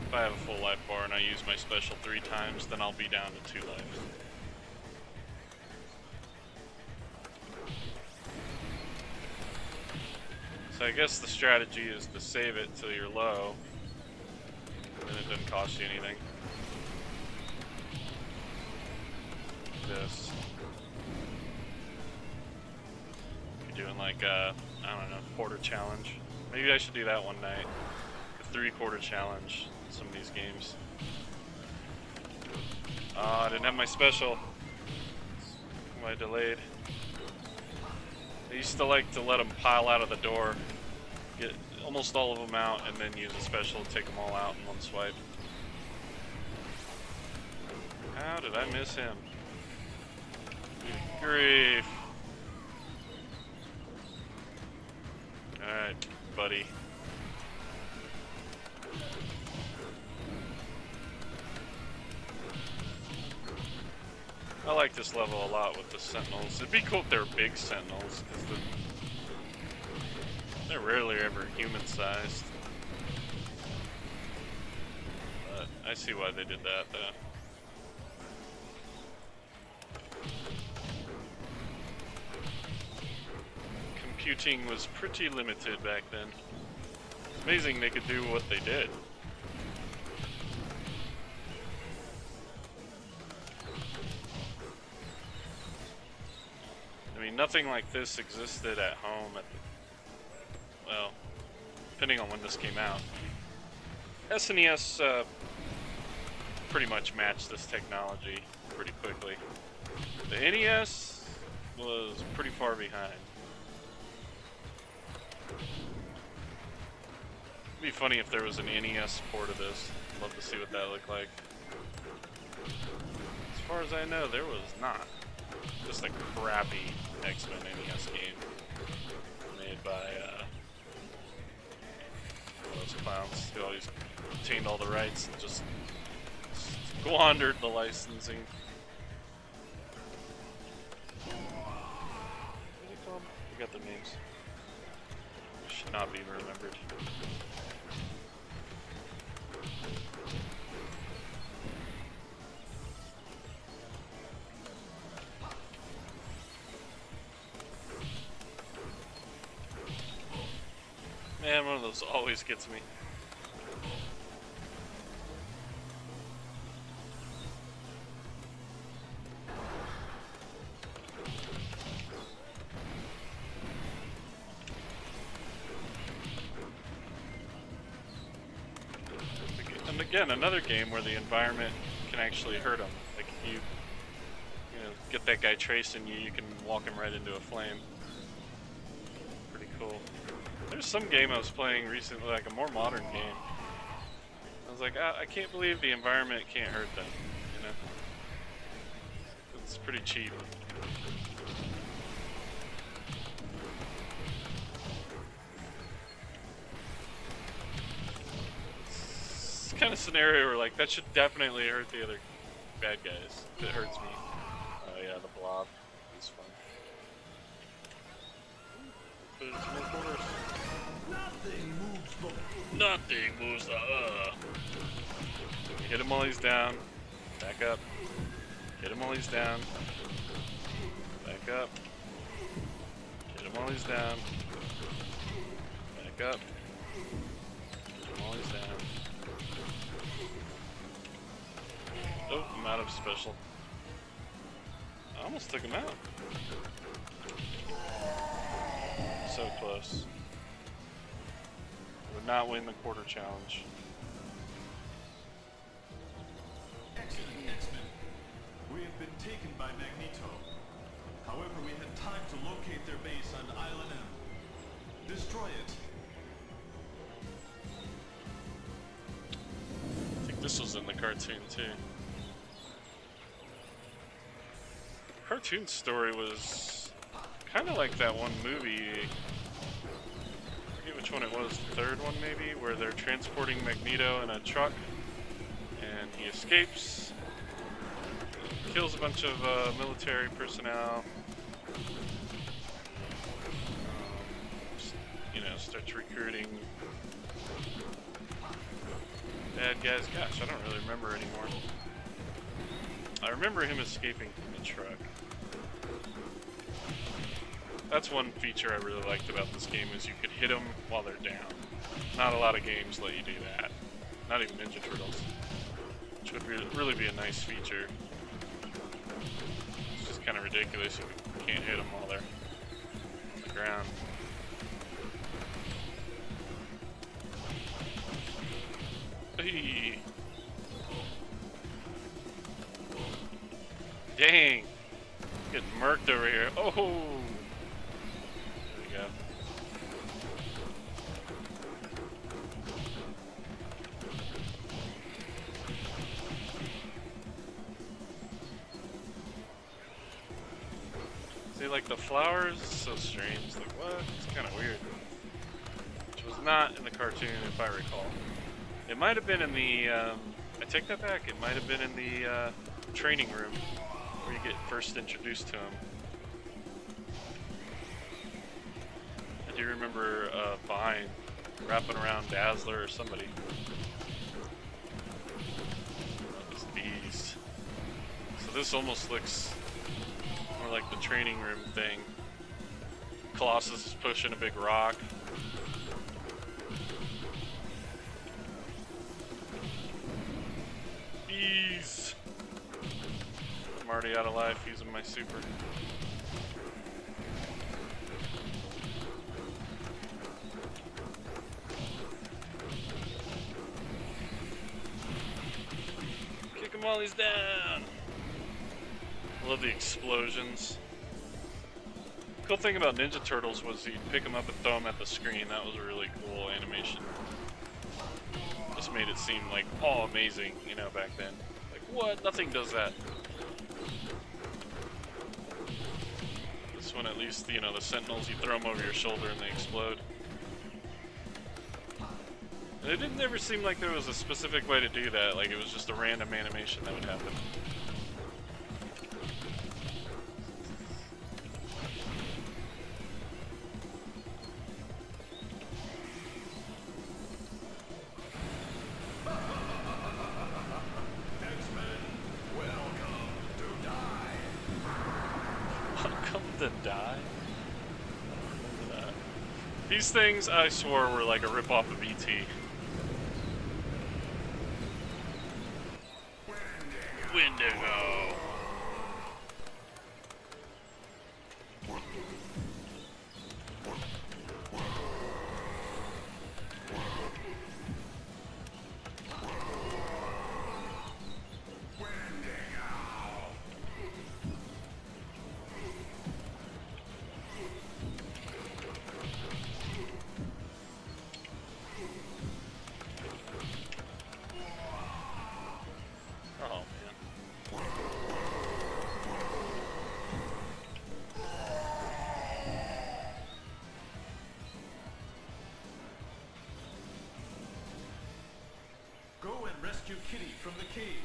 if I have a full life bar and I use my special 3 times, then I'll be down to 2 lives. So I guess the strategy is to save it till you're low, and it doesn't cost you anything. This. You're doing like a, I don't know, quarter challenge. Maybe I should do that one night. The 3-quarter challenge in some of these games. I didn't have my special. I delayed. I used to like to let them pile out of the door, get almost all of them out, and then use a special to take them all out in one swipe. How did I miss him? Good grief. Alright, buddy. I like this level a lot with the Sentinels. It'd be cool if they were big Sentinels, because they're rarely ever human-sized. But I see why they did that, though. Computing was pretty limited back then. It's amazing they could do what they did. I mean, nothing like this existed at home at the, well, depending on when this came out. SNES pretty much matched this technology pretty quickly. The NES was pretty far behind. It'd be funny if there was an NES port of this. Love to see what that looked like. As far as I know, there was not. Just a crappy X-Men NES game made by those clowns who always obtained all the rights and just squandered the licensing. What do they call them? We got their names. They should not be remembered. Man, one of those always gets me. And again, another game where the environment can actually hurt them. Like if you get that guy tracing you, you can walk him right into a flame. Pretty cool. There's some game I was playing recently, like a more modern game. I was like, I can't believe the environment can't hurt them, you know? It's pretty cheap. It's the kind of scenario where like, that should definitely hurt the other bad guys. If it hurts me. Oh yeah, the blob. It's fun. Put it in some more corners. Nothing moves the Hit him while he's down. Back up. Hit him while he's down. Back up. Hit him while he's down. Back up. Hit him while he's down. Oh, I'm out of special. I almost took him out. So close. Would not win the quarter challenge. Excellent, X-Men. We have been taken by Magneto. However, we had time to locate their base on Island M. Destroy it. I think this was in the cartoon too. The cartoon story was kind of like that one movie. Which one it was, the third one maybe, where they're transporting Magneto in a truck and he escapes, kills a bunch of military personnel, starts recruiting bad guys. Gosh, I don't really remember anymore. I remember him escaping from the truck. That's one feature I really liked about this game, is you could hit them while they're down. Not a lot of games let you do that. Not even Ninja Turtles. Which would really be a nice feature. It's just kind of ridiculous you can't hit them while they're on the ground. Hey. Dang! Getting murked over here. Oh! There we go. See, like the flowers, so strange. Like, what? It's kind of weird. Which was not in the cartoon, if I recall. It might have been in the, I take that back, it might have been in the training room where you get first introduced to him. I do remember Vine wrapping around Dazzler or somebody. It was these. So this almost looks more like the training room thing. Colossus is pushing a big rock. Bees! I'm already out of life using my super. Kick him while he's down! I love the explosions. Cool thing about Ninja Turtles was you'd pick them up and throw them at the screen. That was a really cool animation. Just made it seem like, oh, amazing, you know, back then. Like, what? Nothing does that. This one, at least, you know, the Sentinels, you throw them over your shoulder and they explode. And it didn't ever seem like there was a specific way to do that. Like, it was just a random animation that would happen. To die? These things, I swore, were like a ripoff of E.T. Wendigo. Go and rescue Kitty from the cave.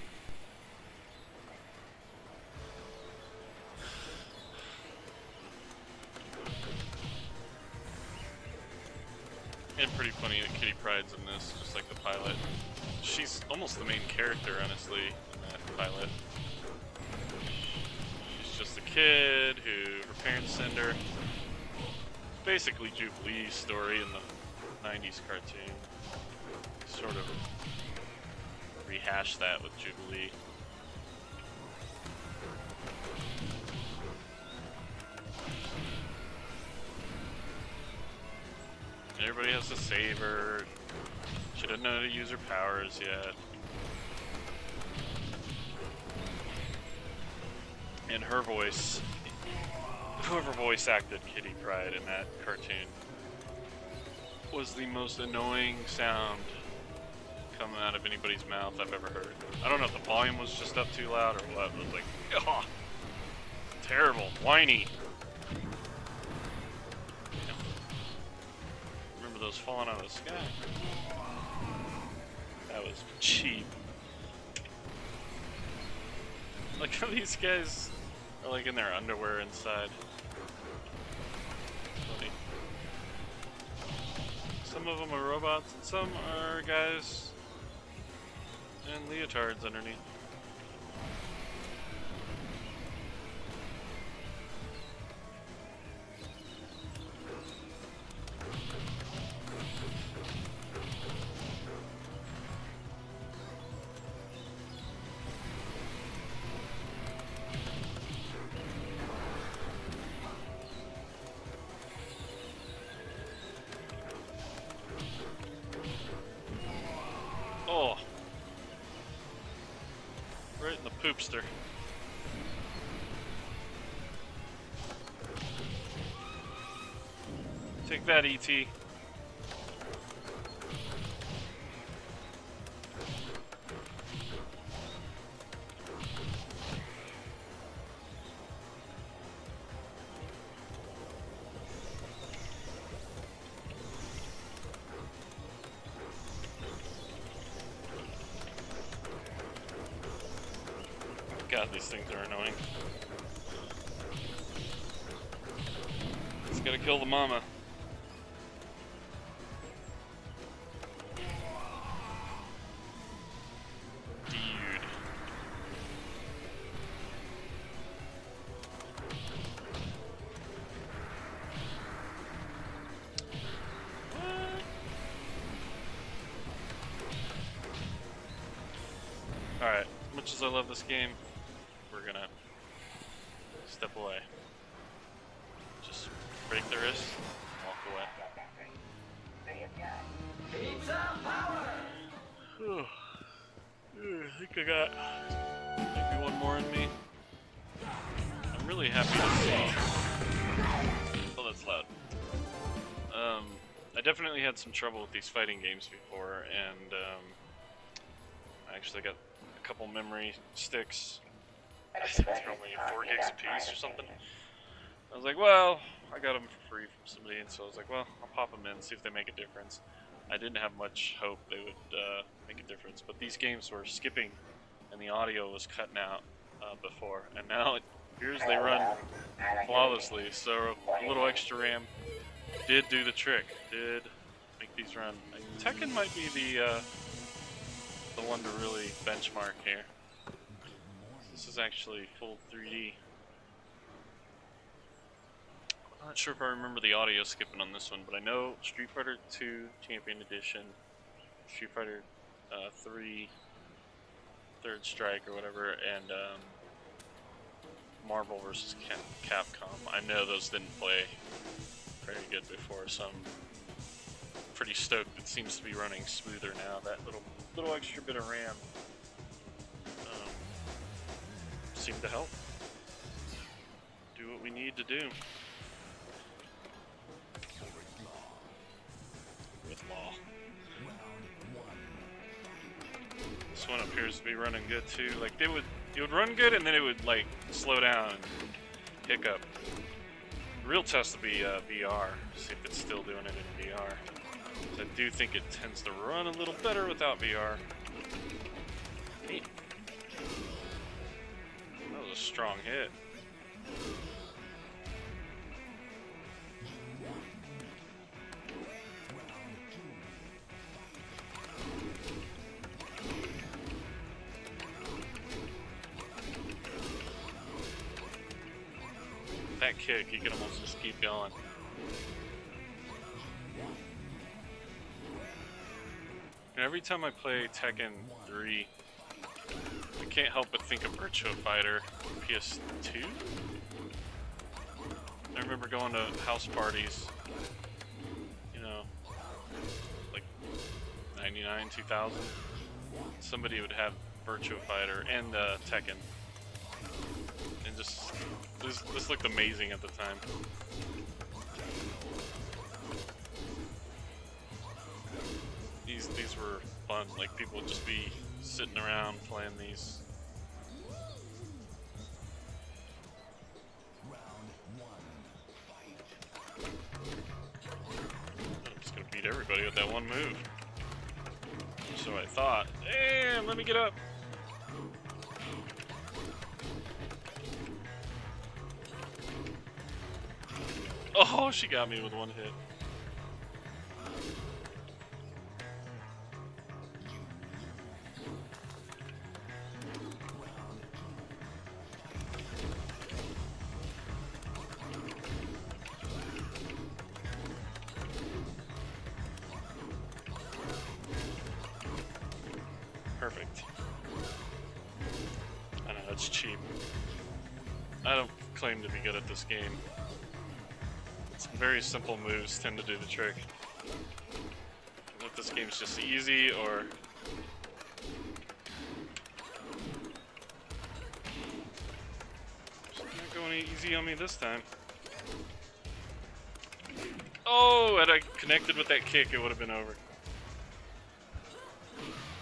And pretty funny that Kitty Pryde's in this, just like the pilot. She's almost the main character, honestly, in that pilot. She's just a kid who her parents send her. Basically Jubilee's story in the 90s cartoon. Sort of rehash that with Jubilee. Everybody has to save her. She doesn't know how to use her powers yet. And her voice, whoever voice acted Kitty Pryde in that cartoon, was the most annoying sound coming out of anybody's mouth I've ever heard. I don't know if the volume was just up too loud or what, but it was like, oh, terrible, whiny. Remember those falling out of the sky? That was cheap. Like how these guys are like in their underwear inside. Funny. Some of them are robots and some are guys and leotards underneath. Oh. Right in the poopster. Take that, E.T. God, these things are annoying. Just gotta kill the mama. Dude. Alright, much as I love this game, we're gonna step away. Just break the wrist, walk away. Whew. I think I got maybe one more in me. I'm really happy to see I definitely had some trouble with these fighting games before, and I actually got a couple memory sticks. I think they're only 4 gigs a piece or something. I was like, well, I got them for free from somebody, and so I was like, well, I'll pop them in, see if they make a difference. I didn't have much hope they would make a difference, but these games were skipping, and the audio was cutting out before, and now it appears they run flawlessly. So a little extra RAM did do the trick, did make these run. Tekken might be the one to really benchmark here. This is actually full 3D. I'm not sure if I remember the audio skipping on this one, but I know Street Fighter 2 Champion Edition, Street Fighter 3 Third Strike or whatever, and Marvel vs. Capcom. I know those didn't play very good before, so I'm pretty stoked it seems to be running smoother now. That little extra bit of RAM seemed to help do what we need to do. With law. This one appears to be running good too. Like it would run good and then it would like slow down and hiccup. The real test will be VR. See if it's still doing it in VR. So I do think it tends to run a little better without VR. Neat. That was a strong hit. That kick, you can almost just keep going. And every time I play Tekken 3, I can't help but think of Virtua Fighter PS2. I remember going to house parties, you know, like 99, 2000. Somebody would have Virtua Fighter and Tekken. And just, this looked amazing at the time. These were fun, like people would just be sitting around playing these. I'm just gonna beat everybody with that one move. So I thought, hey, let me get up. Oh, she got me with one hit. Perfect. I know, it's cheap. I don't claim to be good at this game. Some very simple moves tend to do the trick. If this game's just easy or... It's not going easy on me this time. Oh, had I connected with that kick, it would have been over.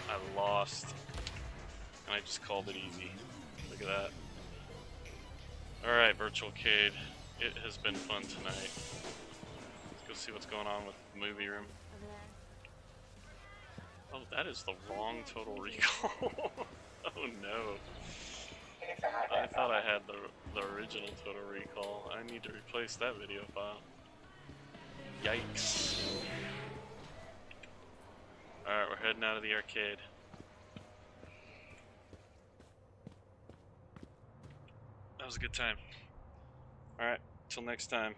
I lost. And I just called it easy. Look at that. Alright, Virtual Cade. It has been fun tonight. Let's go see what's going on with the movie room. Oh, that is the wrong Total Recall. Oh no. I thought I had the original Total Recall. I need to replace that video file. Yikes. Alright, we're heading out of the arcade. That was a good time. Alright, till next time.